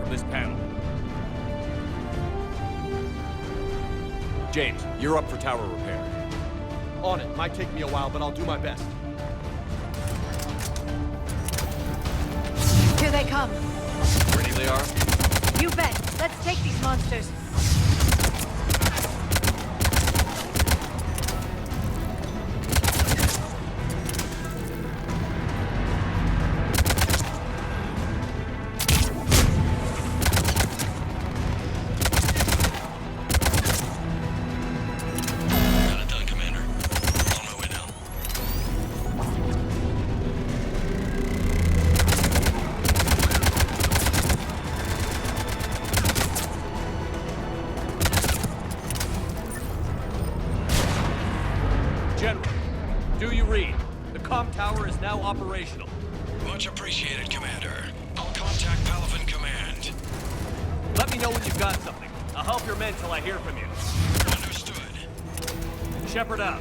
on this panel. James, you're up for tower repair. On it. Might take me a while, but I'll do my best. Here they come. Ready they are? You bet. Let's take these monsters. General, do you read? The comm tower is now operational. Much appreciated, Commander. I'll contact Palaven Command. Let me know when you've got something. I'll help your men till I hear from you. Understood. Shepard out.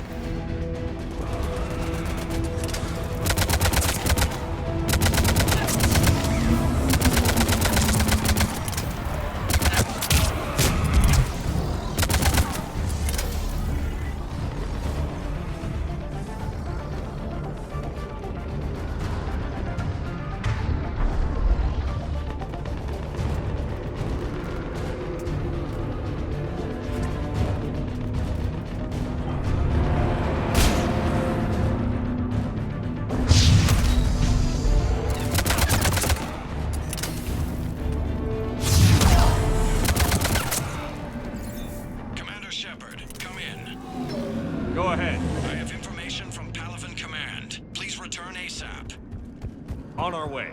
Go ahead. I have information from Palaven Command. Please return ASAP. On our way.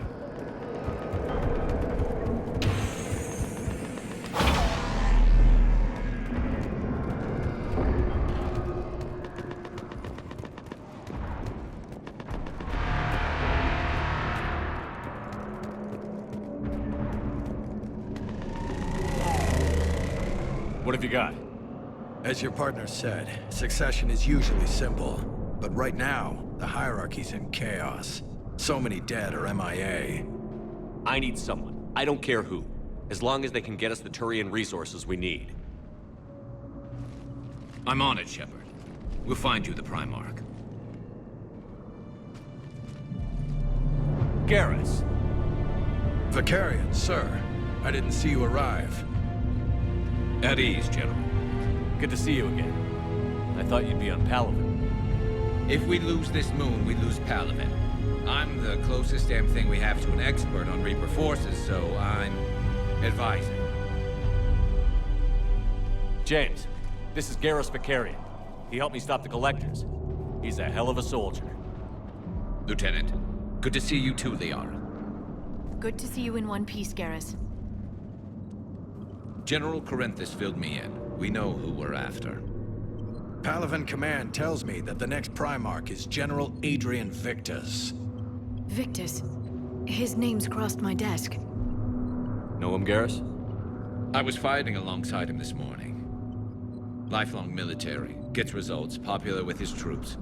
What have you got? As your partner said, succession is usually simple. But right now, the hierarchy's in chaos. So many dead or MIA. I need someone. I don't care who. As long as they can get us the Turian resources we need. I'm on it, Shepard. We'll find you the Primarch. Garrus. Vakarian, sir. I didn't see you arrive. At ease, General. Good to see you again. I thought you'd be on Palaven. If we lose this moon, we lose Palaven. I'm the closest damn thing we have to an expert on Reaper forces, so I'm advising. James, this is Garrus Vakarian. He helped me stop the Collectors. He's a hell of a soldier. Lieutenant, good to see you too, Liara. Good to see you in one piece, Garrus. General Corinthus filled me in. We know who we're after. Palaven Command tells me that the next Primarch is General Adrian Victus. Victus. His name's crossed my desk. Know him, Garrus? I was fighting alongside him this morning. Lifelong military, gets results, popular with his troops.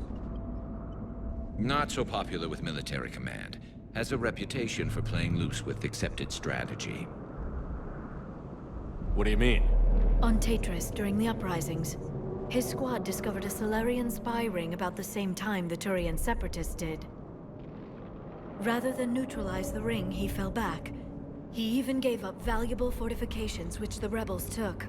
Not so popular with military command. Has a reputation for playing loose with accepted strategy. What do you mean? On Tatris, during the uprisings, his squad discovered a Salarian spy ring about the same time the Turian Separatists did. Rather than neutralize the ring, he fell back. He even gave up valuable fortifications which the rebels took.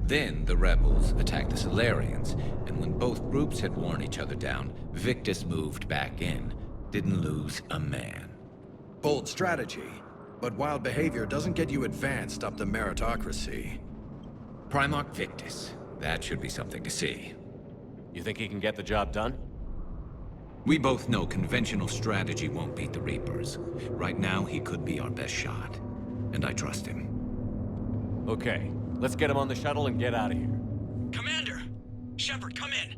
Then the rebels attacked the Salarians, and when both groups had worn each other down, Victus moved back in. Didn't lose a man. Bold strategy, but wild behavior doesn't get you advanced up the meritocracy. Primarch Victus. That should be something to see. You think he can get the job done? We both know conventional strategy won't beat the Reapers. Right now, he could be our best shot. And I trust him. Okay, let's get him on the shuttle and get out of here. Commander! Shepard, come in!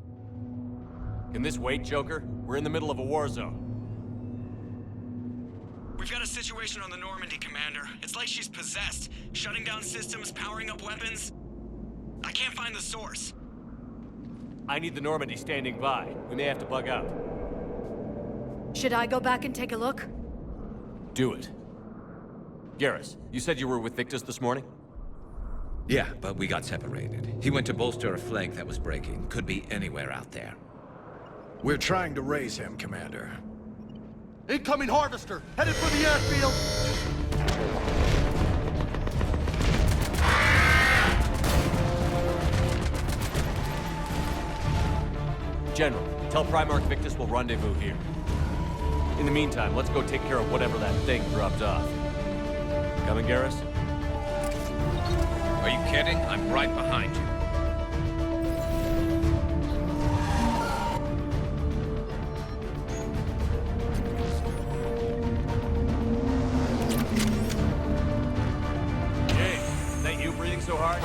Can this wait, Joker? We're in the middle of a war zone. We've got a situation on the Normandy, Commander. It's like she's possessed. Shutting down systems, powering up weapons. I can't find the source. I need the Normandy standing by. We may have to bug out. Should I go back and take a look? Do it. Garrus, you said you were with Victus this morning? Yeah, but we got separated. He went to bolster a flank that was breaking. Could be anywhere out there. We're trying to raise him, Commander. Incoming Harvester! Headed for the airfield! General, tell Primarch Victus we'll rendezvous here. In the meantime, let's go take care of whatever that thing dropped off. Coming, Garrus? Are you kidding? I'm right behind you. Jay, is that you breathing so hard?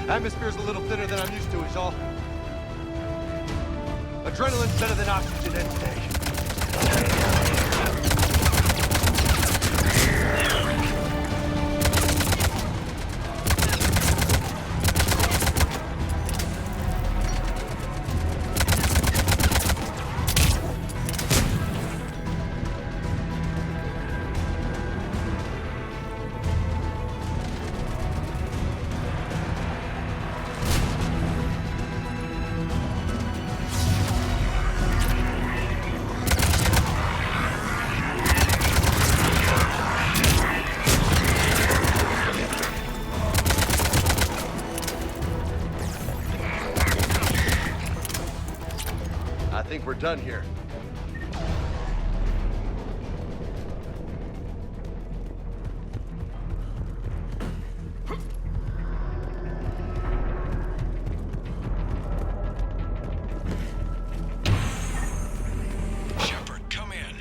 Atmosphere's a little thinner than I'm used to, is all. Adrenaline's better than oxygen any day. I think we're done here. Shepard, come in.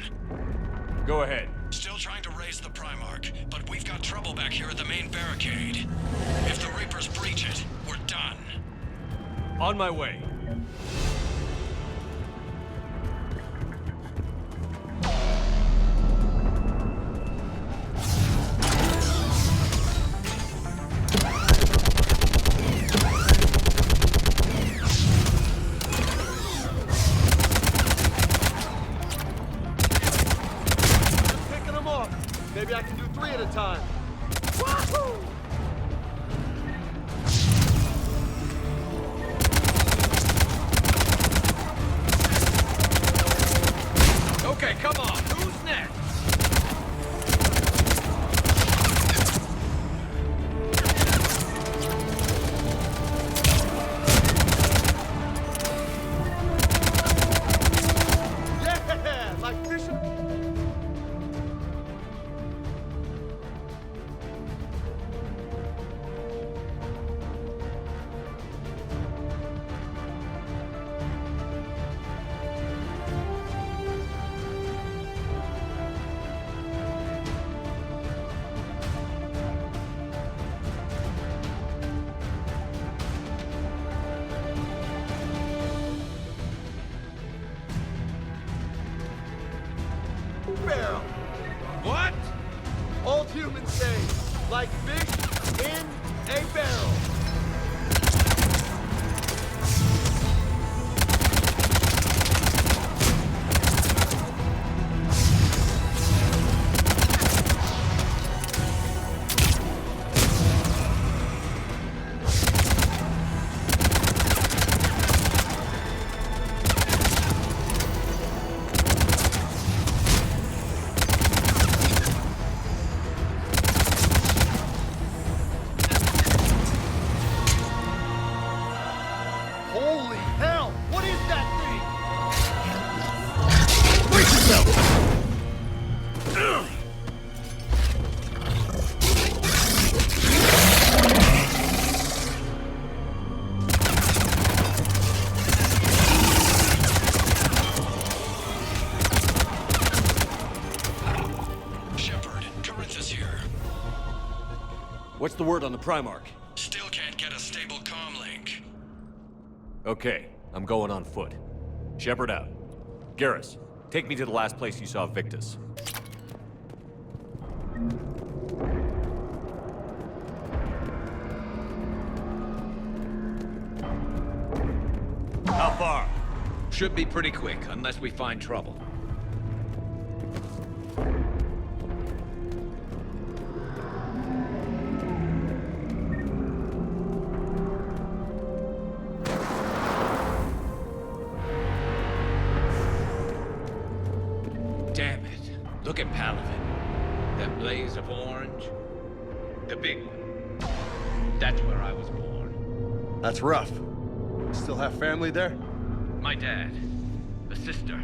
Go ahead. Still trying to raise the Primarch, but we've got trouble back here at the main barricade. If the Reapers breach it, we're done. On my way. Just picking them off. Maybe I can do 3 at a time. Wahoo! Okay, come on. Who's next? Yeah! Like fishing. Barrel. What? Old humans say, like fish in a barrel. Holy hell! What is that thing? Brace yourself! Shepard, Corinthus here. What's the word on the Primarch? Still can't get a stable comm link. Okay, I'm going on foot. Shepard out. Garrus, take me to the last place you saw Victus. How far? Should be pretty quick, unless we find trouble. Look at Palaven. That blaze of orange. The big one. That's where I was born. That's rough. Still have family there? My dad. A sister.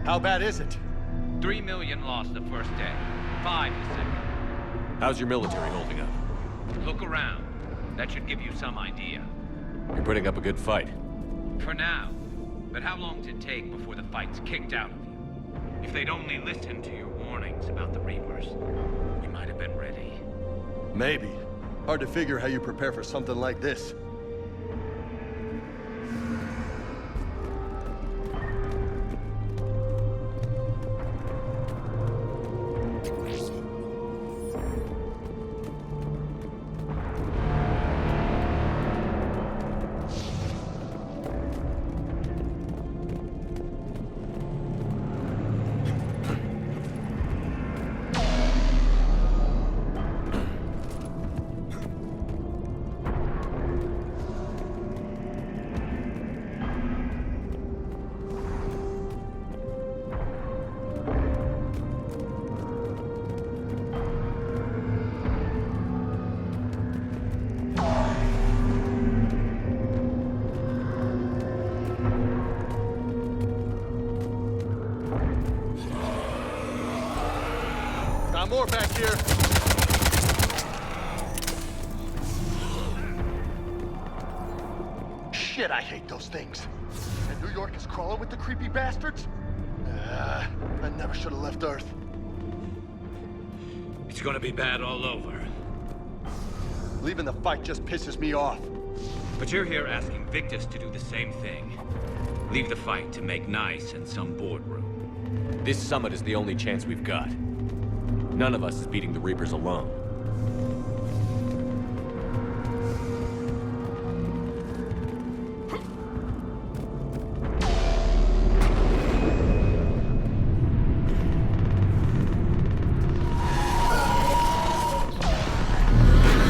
How bad is it? 3 million lost the first day. 5 the second. How's your military holding up? Look around. That should give you some idea. You're putting up a good fight. For now. But how long does it take before the fight's kicked out of you? If they'd only listened to your warnings about the Reapers, we might have been ready. Maybe. Hard to figure how you prepare for something like this. Got more back here. Shit, I hate those things. And New York is crawling with the creepy bastards? I never should have left Earth. It's gonna be bad all over. Leaving the fight just pisses me off. But you're here asking Victus to do the same thing. Leave the fight to make nice in some boardroom. This summit is the only chance we've got. None of us is beating the Reapers alone.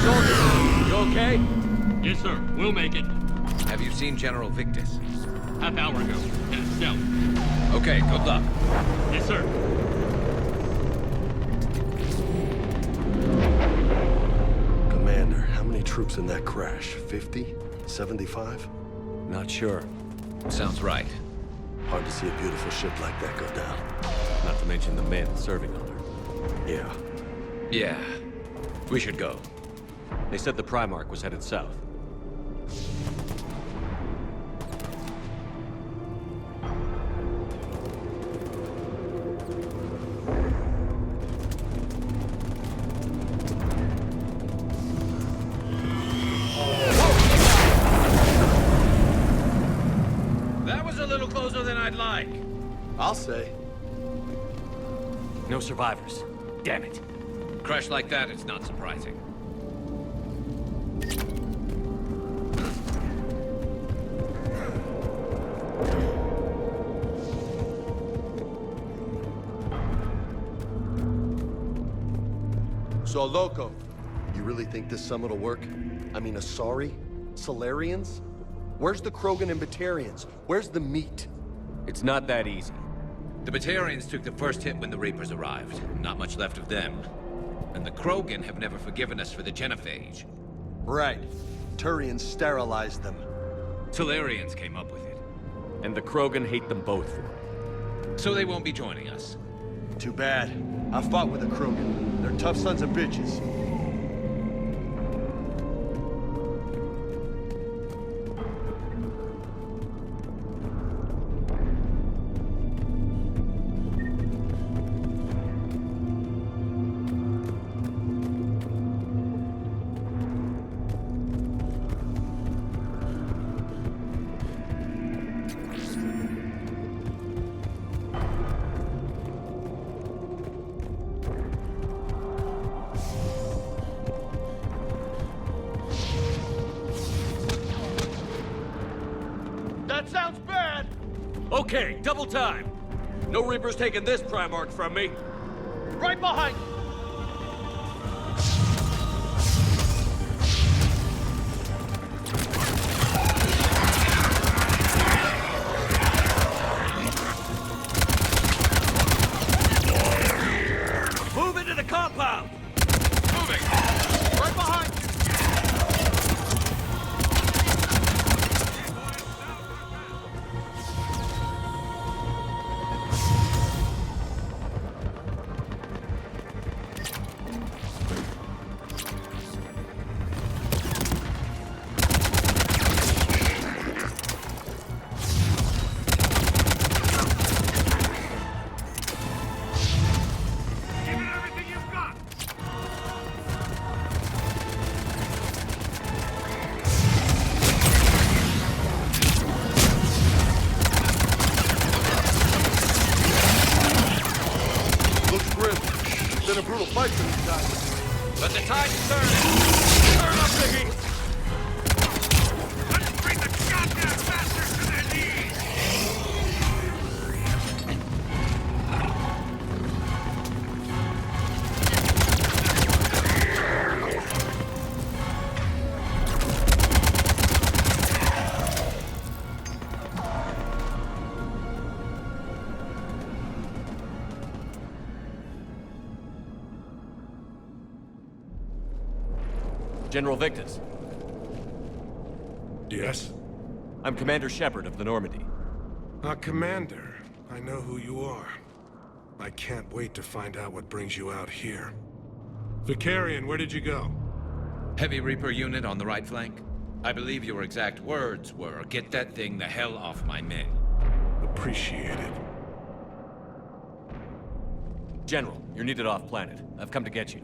Soldier, you okay? Yes, sir. We'll make it. Have you seen General Victus? Half hour ago. Headed south. Okay, good luck. Yes, sir. Commander, how many troops in that crash? 50? 75? Not sure. Sounds right. Hard to see a beautiful ship like that go down. Not to mention the men serving on her. Yeah. Yeah. We should go. They said the Primarch was headed south. That was a little closer than I'd like. I'll say. No survivors. Damn it. Crash like that, it's not surprising. So, Loco, you really think this summit will work? I mean, Asari? Solarians? Where's the Krogan and Batarians? Where's the meat? It's not that easy. The Batarians took the first hit when the Reapers arrived. Not much left of them. And the Krogan have never forgiven us for the Genophage. Right. Turians sterilized them. Solarians came up with it. And the Krogan hate them both for it. So they won't be joining us. Too bad. I fought with the Krogan. They're tough sons of bitches. That sounds bad! Okay, double time. No Reapers taking this Primarch from me. Right behind you! right this time. But the tide's turning! Turn up, Biggie! Let's bring the goddamn bastards to their knees! General Victus, Yes? I'm Commander Shepard of the Normandy. Commander, I know who you are. I can't wait to find out what brings you out here. Vicarian, where did you go? Heavy Reaper unit on the right flank. I believe your exact words were, "Get that thing the hell off my men." Appreciated. General, you're needed off-planet. I've come to get you.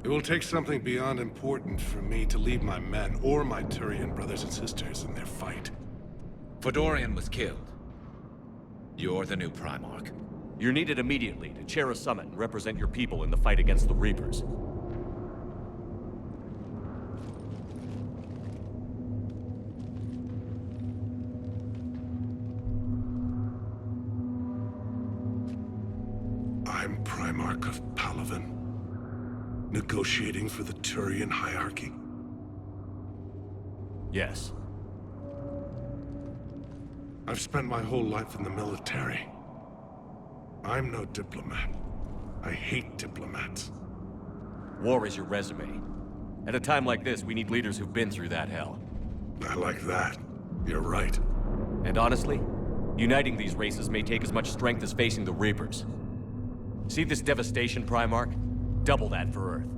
It will take something beyond important for me to leave my men or my Turian brothers and sisters in their fight. Fedorian was killed. You're the new Primarch. You're needed immediately to chair a summit and represent your people in the fight against the Reapers. I'm Primarch of Palaven, negotiating for the Turian hierarchy. Yes. I've spent my whole life in the military. I'm no diplomat. I hate diplomats. War is your resume. At a time like this, we need leaders who've been through that hell. I like that. You're right. And honestly, uniting these races may take as much strength as facing the Reapers. See this devastation, Primarch? Double that for Earth.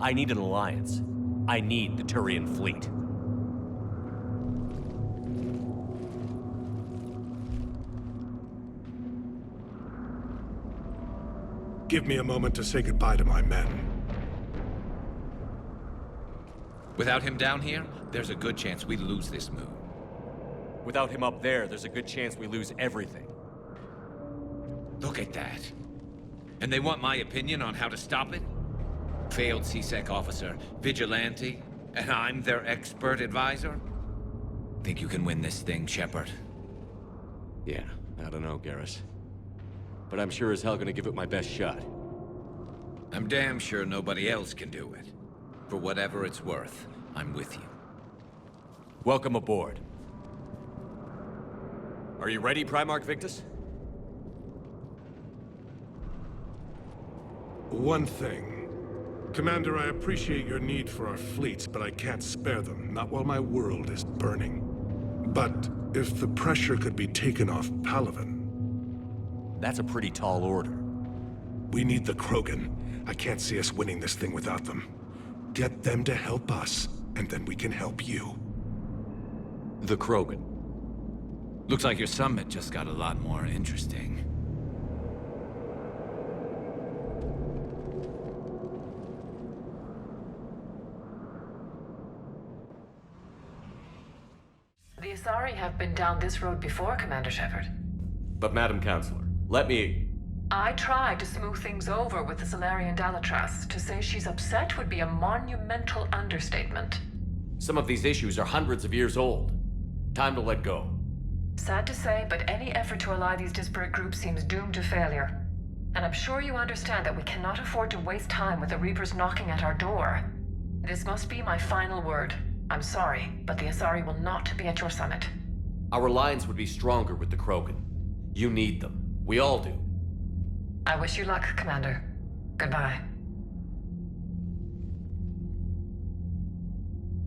I need an alliance. I need the Turian fleet. Give me a moment to say goodbye to my men. Without him down here, there's a good chance we lose this move. Without him up there, there's a good chance we lose everything. Look at that. And they want my opinion on how to stop it? Failed C-Sec officer, vigilante, and I'm their expert advisor? Think you can win this thing, Shepard? Yeah, I don't know, Garrus. But I'm sure as hell gonna give it my best shot. I'm damn sure nobody else can do it. For whatever it's worth, I'm with you. Welcome aboard. Are you ready, Primarch Victus? One thing. Commander, I appreciate your need for our fleets, but I can't spare them, not while my world is burning. But if the pressure could be taken off Palaven... That's a pretty tall order. We need the Krogan. I can't see us winning this thing without them. Get them to help us, and then we can help you. The Krogan. Looks like your summit just got a lot more interesting. The Asari have been down this road before, Commander Shepard. But Madam Counselor, let me... I tried to smooth things over with the Salarian Dalatras. To say she's upset would be a monumental understatement. Some of these issues are hundreds of years old. Time to let go. Sad to say, but any effort to ally these disparate groups seems doomed to failure. And I'm sure you understand that we cannot afford to waste time with the Reapers knocking at our door. This must be my final word. I'm sorry, but the Asari will not be at your summit. Our alliance would be stronger with the Krogan. You need them. We all do. I wish you luck, Commander. Goodbye.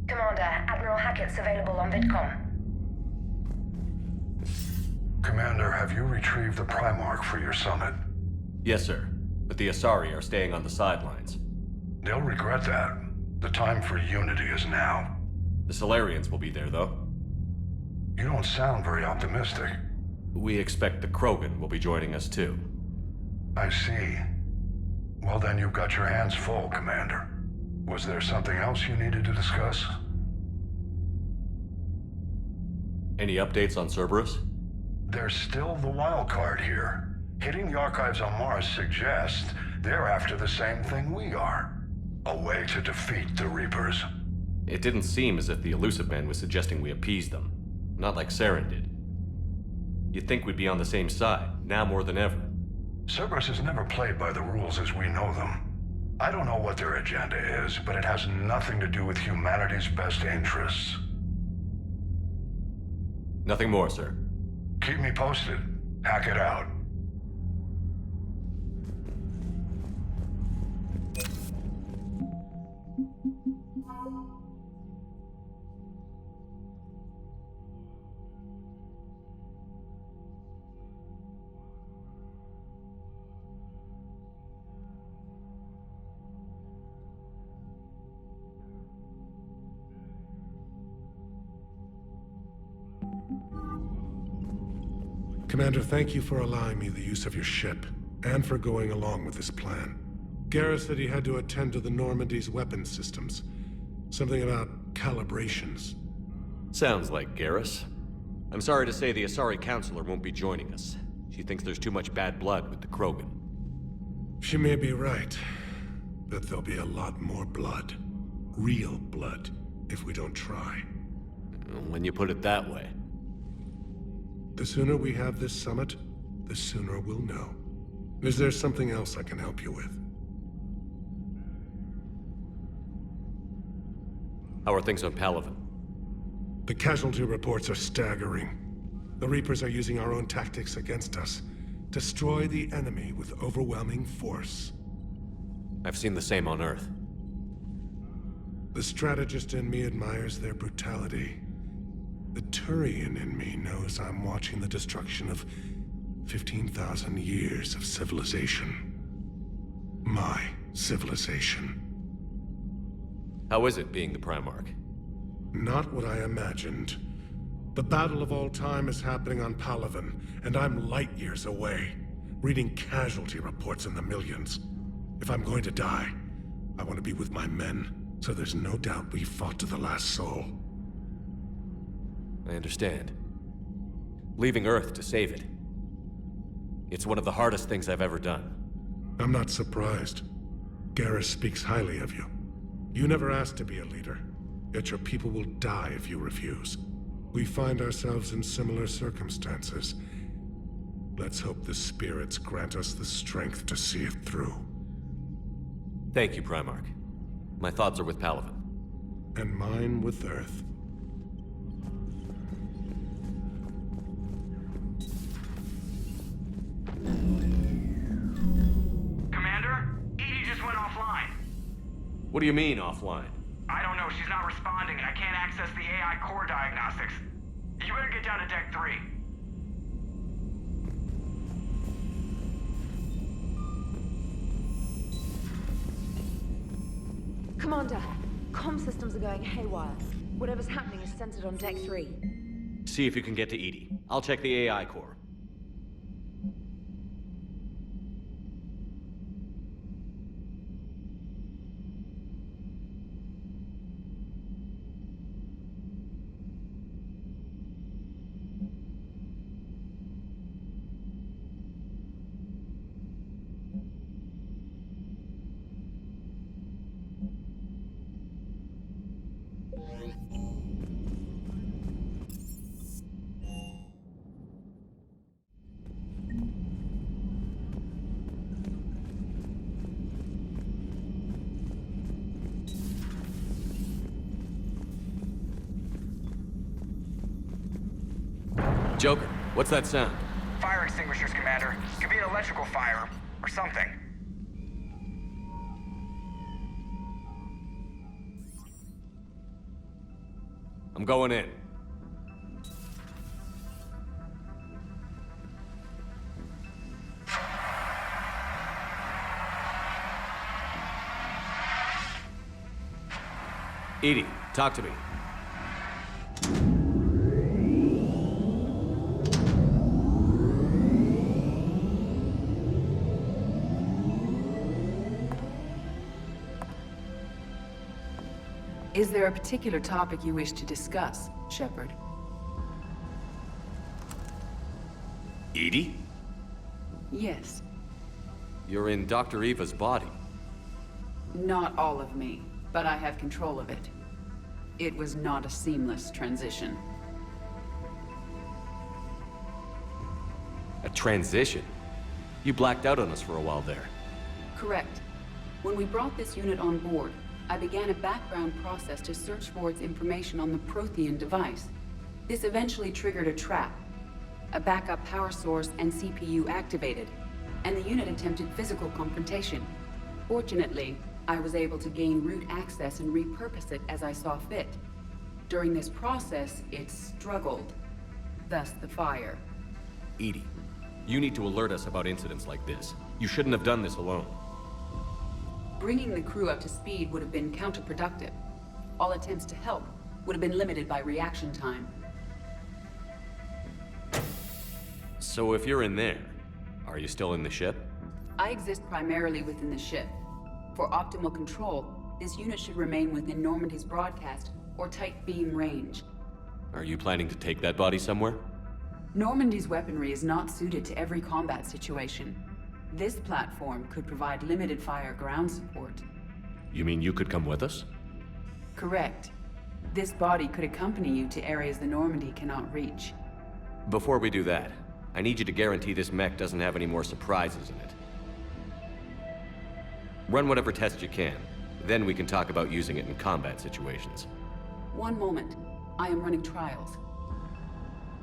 Commander, Admiral Hackett's available on VidCom. Commander, have you retrieved the Primarch for your summit? Yes, sir. But the Asari are staying on the sidelines. They'll regret that. The time for unity is now. The Salarians will be there, though. You don't sound very optimistic. We expect the Krogan will be joining us, too. I see. Well, then you've got your hands full, Commander. Was there something else you needed to discuss? Any updates on Cerberus? There's still the wild card here. Hitting the archives on Mars suggests They're after the same thing we are. A way to defeat the Reapers. It didn't seem as if the Illusive Man was suggesting we appease them. Not like Saren did. You'd think we'd be on the same side, now more than ever. Cerberus has never played by the rules as we know them. I don't know what their agenda is, but it has nothing to do with humanity's best interests. Nothing more, sir. Keep me posted. Hackett out. Commander, thank you for allowing me the use of your ship, and for going along with this plan. Garrus said he had to attend to the Normandy's weapon systems. Something about calibrations. Sounds like Garrus. I'm sorry to say the Asari Counselor won't be joining us. She thinks there's too much bad blood with the Krogan. She may be right, but there'll be a lot more blood. Real blood, if we don't try. When you put it that way. The sooner we have this summit, the sooner we'll know. Is there something else I can help you with? How are things on Palaven? The casualty reports are staggering. The Reapers are using our own tactics against us. Destroy the enemy with overwhelming force. I've seen the same on Earth. The strategist in me admires their brutality. The Turian in me knows I'm watching the destruction of 15,000 years of civilization. My civilization. How is it being the Primarch? Not what I imagined. The battle of all time is happening on Palaven, and I'm light years away, reading casualty reports in the millions. If I'm going to die, I want to be with my men, so there's no doubt we fought to the last soul. I understand. Leaving Earth to save it. It's one of the hardest things I've ever done. I'm not surprised. Garrus speaks highly of you. You never asked to be a leader, yet your people will die if you refuse. We find ourselves in similar circumstances. Let's hope the spirits grant us the strength to see it through. Thank you, Primarch. My thoughts are with Palaven. And mine with Earth. Commander, EDI just went offline. What do you mean, offline? I don't know, she's not responding and I can't access the AI core diagnostics. You better get down to Deck 3. Commander, comm systems are going haywire. Whatever's happening is centered on Deck 3. See if you can get to EDI. I'll check the AI core. Joker, what's that sound? Fire extinguishers, Commander. Could be an electrical fire, or something. I'm going in. EDI, talk to me. Is there a particular topic you wish to discuss, Shepard? EDI? Yes. You're in Dr. Eva's body. Not all of me, but I have control of it. It was not a seamless transition. A transition? You blacked out on us for a while there. Correct. When we brought this unit on board, I began a background process to search for its information on the Prothean device. This eventually triggered a trap. A backup power source and CPU activated, and the unit attempted physical confrontation. Fortunately, I was able to gain root access and repurpose it as I saw fit. During this process, it struggled. Thus the fire. EDI, you need to alert us about incidents like this. You shouldn't have done this alone. Bringing the crew up to speed would have been counterproductive. All attempts to help would have been limited by reaction time. So if you're in there, are you still in the ship? I exist primarily within the ship. For optimal control, this unit should remain within Normandy's broadcast or tight beam range. Are you planning to take that body somewhere? Normandy's weaponry is not suited to every combat situation. This platform could provide limited fire ground support. You mean you could come with us? Correct. This body could accompany you to areas the Normandy cannot reach. Before we do that, I need you to guarantee this mech doesn't have any more surprises in it. Run whatever tests you can. Then we can talk about using it in combat situations. One moment. I am running trials.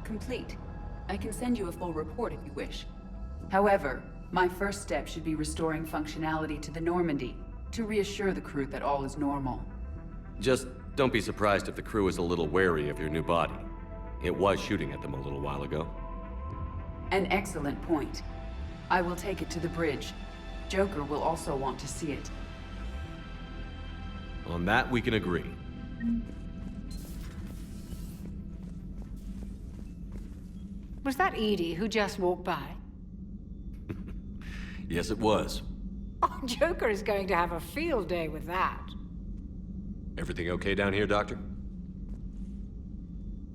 Complete. I can send you a full report if you wish. However, my first step should be restoring functionality to the Normandy to reassure the crew that all is normal. Just don't be surprised if the crew is a little wary of your new body. It was shooting at them a little while ago. An excellent point. I will take it to the bridge. Joker will also want to see it. On that, we can agree. Was that EDI who just walked by? Yes, it was. Oh, Joker is going to have a field day with that. Everything okay down here, Doctor?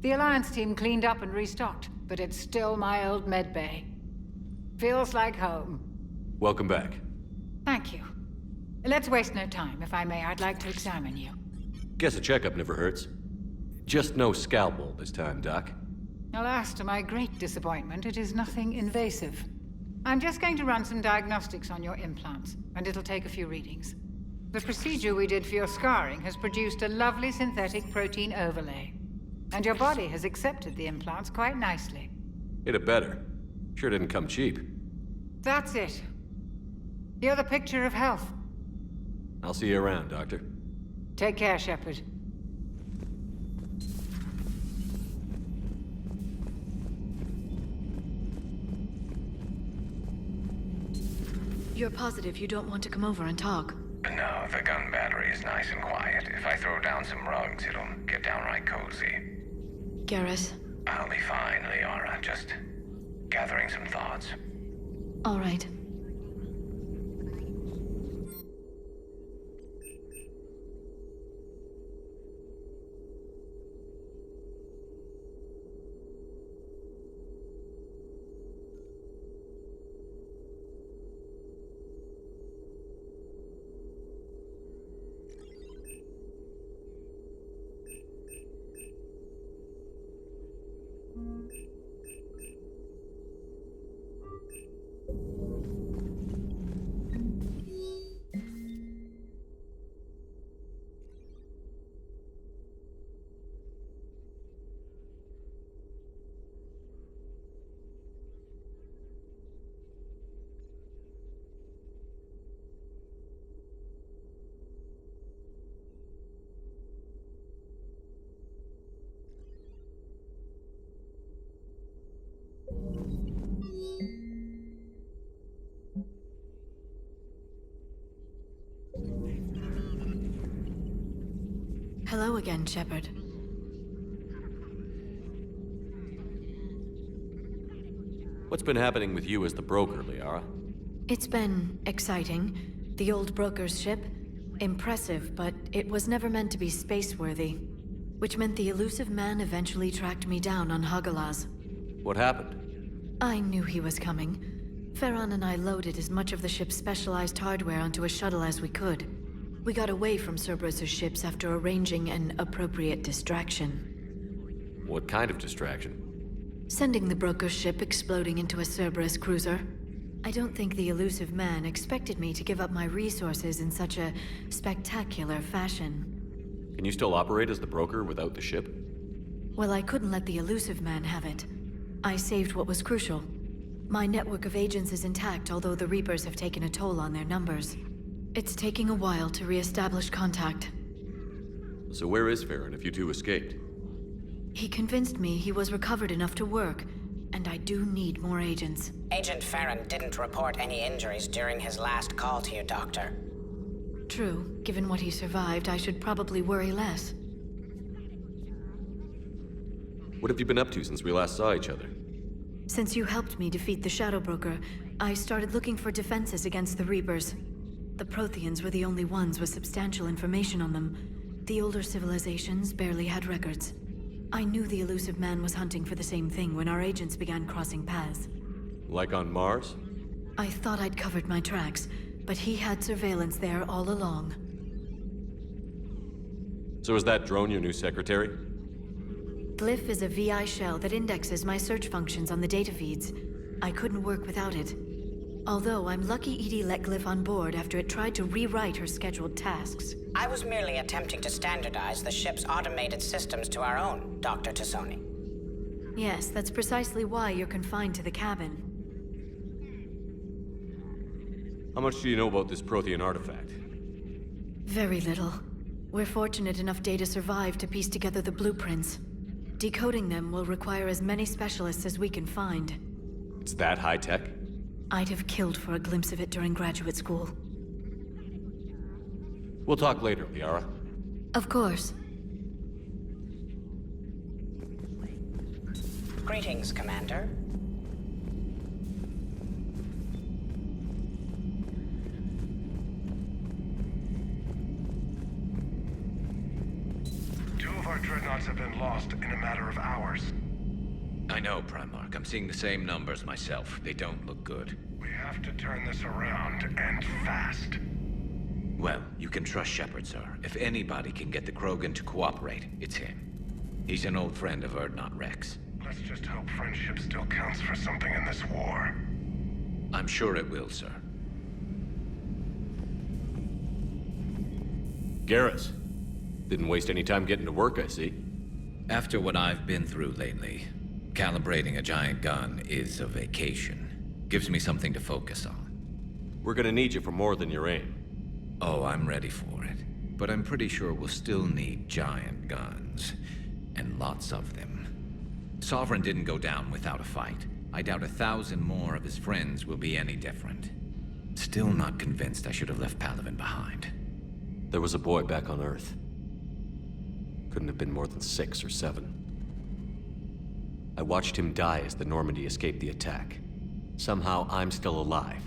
The Alliance team cleaned up and restocked, but it's still my old medbay. Feels like home. Welcome back. Thank you. Let's waste no time. If I may, I'd like to examine you. Guess a checkup never hurts. Just no scalpel this time, Doc. Alas, to my great disappointment, it is nothing invasive. I'm just going to run some diagnostics on your implants, and it'll take a few readings. The procedure we did for your scarring has produced a lovely synthetic protein overlay. And your body has accepted the implants quite nicely. It had better. Sure didn't come cheap. That's it. You're the picture of health. I'll see you around, Doctor. Take care, Shepard. You're positive you don't want to come over and talk? No, the gun battery is nice and quiet. If I throw down some rugs, it'll get downright cozy. Garrus? I'll be fine, Liara. Just gathering some thoughts. All right. Hello again, Shepard. What's been happening with you as the broker, Liara? It's been exciting. The old broker's ship. Impressive, but it was never meant to be space-worthy. Which meant the elusive man eventually tracked me down on Hagalaz. What happened? I knew he was coming. Farron and I loaded as much of the ship's specialized hardware onto a shuttle as we could. We got away from Cerberus' ships after arranging an appropriate distraction. What kind of distraction? Sending the broker's ship exploding into a Cerberus cruiser. I don't think the elusive man expected me to give up my resources in such a spectacular fashion. Can you still operate as the broker without the ship? Well, I couldn't let the elusive man have it. I saved what was crucial. My network of agents is intact, although the Reapers have taken a toll on their numbers. It's taking a while to re-establish contact. So where is Farron if you two escaped? He convinced me he was recovered enough to work, and I do need more agents. Agent Farron didn't report any injuries during his last call to you, Doctor. True. Given what he survived, I should probably worry less. What have you been up to since we last saw each other? Since you helped me defeat the Shadow Broker, I started looking for defenses against the Reapers. The Protheans were the only ones with substantial information on them. The older civilizations barely had records. I knew the elusive man was hunting for the same thing when our agents began crossing paths. Like on Mars? I thought I'd covered my tracks, but he had surveillance there all along. So is that drone your new secretary? Glyph is a VI shell that indexes my search functions on the data feeds. I couldn't work without it. Although I'm lucky EDI let Glyph on board after it tried to rewrite her scheduled tasks. I was merely attempting to standardize the ship's automated systems to our own, Dr. Tassoni. Yes, that's precisely why you're confined to the cabin. How much do you know about this Prothean artifact? Very little. We're fortunate enough Data survived to piece together the blueprints. Decoding them will require as many specialists as we can find. It's that high-tech? I'd have killed for a glimpse of it during graduate school. We'll talk later, Liara. Of course. Greetings, Commander. Two of our dreadnoughts have been lost in a matter of hours. I know, Primarch. I'm seeing the same numbers myself. They don't look good. We have to turn this around, and fast. Well, you can trust Shepard, sir. If anybody can get the Krogan to cooperate, it's him. He's an old friend of Urdnot Rex. Let's just hope friendship still counts for something in this war. I'm sure it will, sir. Garrus. Didn't waste any time getting to work, I see. After what I've been through lately, calibrating a giant gun is a vacation. Gives me something to focus on. We're gonna need you for more than your aim. Oh, I'm ready for it. But I'm pretty sure we'll still need giant guns. And lots of them. Sovereign didn't go down without a fight. I doubt 1,000 more of his friends will be any different. Still not convinced I should have left Palaven behind. There was a boy back on Earth. Couldn't have been more than 6 or 7. I watched him die as the Normandy escaped the attack. Somehow I'm still alive.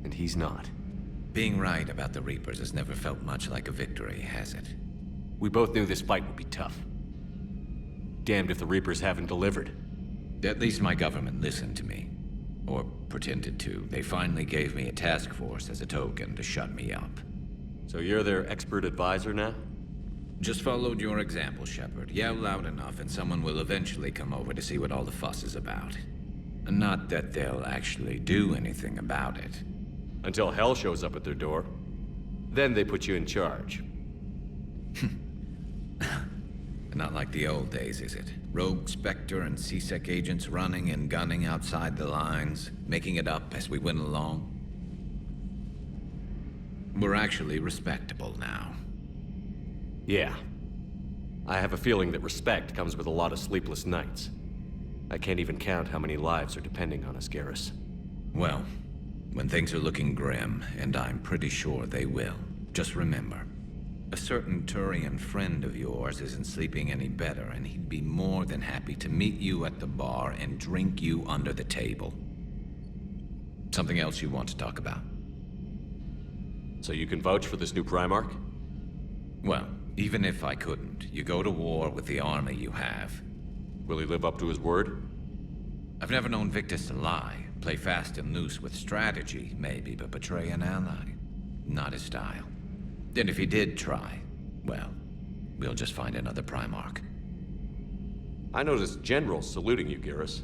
And he's not. Being right about the Reapers has never felt much like a victory, has it? We both knew this fight would be tough. Damned if the Reapers haven't delivered. At least my government listened to me. Or pretended to. They finally gave me a task force as a token to shut me up. So you're their expert advisor now? Just followed your example, Shepard. Yell loud enough and someone will eventually come over to see what all the fuss is about. Not that they'll actually do anything about it. Until hell shows up at their door. Then they put you in charge. Not like the old days, is it? Rogue Spectre and C-Sec agents running and gunning outside the lines, making it up as we went along. We're actually respectable now. Yeah. I have a feeling that respect comes with a lot of sleepless nights. I can't even count how many lives are depending on us, Garrus. Well, when things are looking grim, and I'm pretty sure they will, just remember, a certain Turian friend of yours isn't sleeping any better, and he'd be more than happy to meet you at the bar and drink you under the table. Something else you want to talk about? So you can vouch for this new Primarch? Well, even if I couldn't, you go to war with the army you have. Will he live up to his word? I've never known Victus to lie, Play fast and loose with strategy, maybe, but betray an ally. Not his style. And if he did try, well, we'll just find another Primarch. I noticed generals saluting you, Garrus.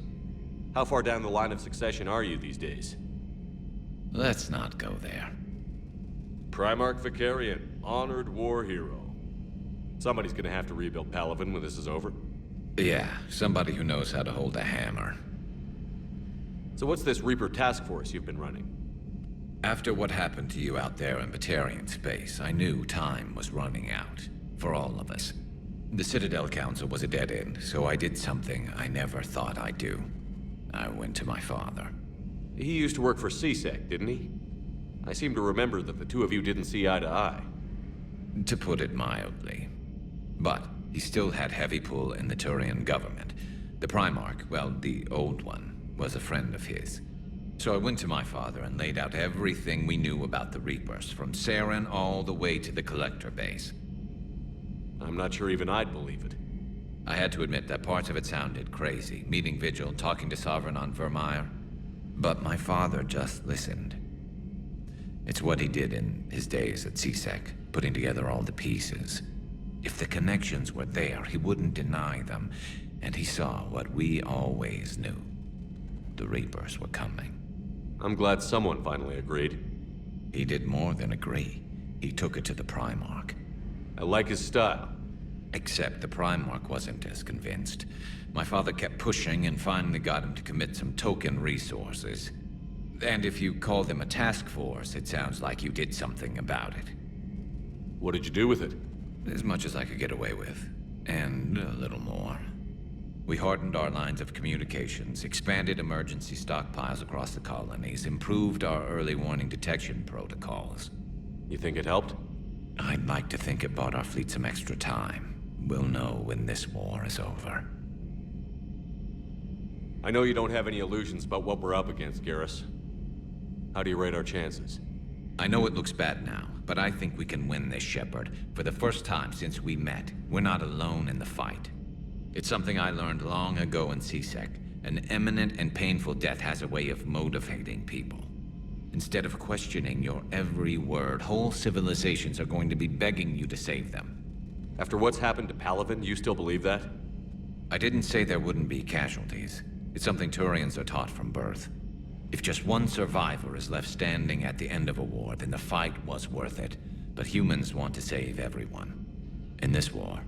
How far down the line of succession are you these days? Let's not go there. Primarch Vakarian, honored war hero. Somebody's gonna have to rebuild Palaven when this is over. Yeah, somebody who knows how to hold a hammer. So what's this Reaper task force you've been running? After what happened to you out there in Batarian space, I knew time was running out. For all of us. The Citadel Council was a dead end, so I did something I never thought I'd do. I went to my father. He used to work for C-Sec, didn't he? I seem to remember that the two of you didn't see eye to eye. To put it mildly. But he still had heavy pull in the Turian government. The Primarch, well, the old one, was a friend of his. So I went to my father and laid out everything we knew about the Reapers, from Saren all the way to the Collector base. I'm not sure even I'd believe it. I had to admit that parts of it sounded crazy, meeting Vigil, talking to Sovereign on Vermeer. But my father just listened. It's what he did in his days at C-Sec, putting together all the pieces. If the connections were there, he wouldn't deny them, and he saw what we always knew. The Reapers were coming. I'm glad someone finally agreed. He did more than agree. He took it to the Primarch. I like his style. Except the Primarch wasn't as convinced. My father kept pushing and finally got him to commit some token resources. And if you call them a task force, it sounds like you did something about it. What did you do with it? As much as I could get away with. And a little more. We hardened our lines of communications, expanded emergency stockpiles across the colonies, improved our early warning detection protocols. You think it helped? I'd like to think it bought our fleet some extra time. We'll know when this war is over. I know you don't have any illusions about what we're up against, Garrus. How do you rate our chances? I know it looks bad now, but I think we can win this, Shepard. For the first time since we met, we're not alone in the fight. It's something I learned long ago in C-Sec. An imminent and painful death has a way of motivating people. Instead of questioning your every word, whole civilizations are going to be begging you to save them. After what's happened to Palaven, you still believe that? I didn't say there wouldn't be casualties. It's something Turians are taught from birth. If just one survivor is left standing at the end of a war, then the fight was worth it. But humans want to save everyone. In this war,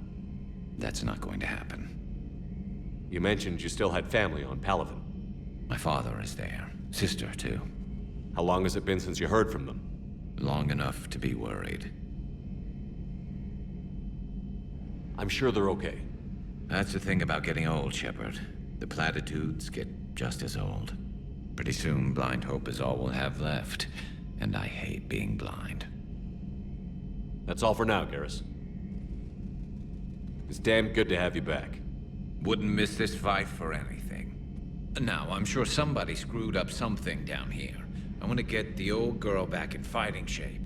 that's not going to happen. You mentioned you still had family on Palaven. My father is there. Sister, too. How long has it been since you heard from them? Long enough to be worried. I'm sure they're okay. That's the thing about getting old, Shepard. The platitudes get just as old. Pretty soon, blind hope is all we'll have left. And I hate being blind. That's all for now, Garrus. It's damn good to have you back. Wouldn't miss this fight for anything. Now, I'm sure somebody screwed up something down here. I want to get the old girl back in fighting shape.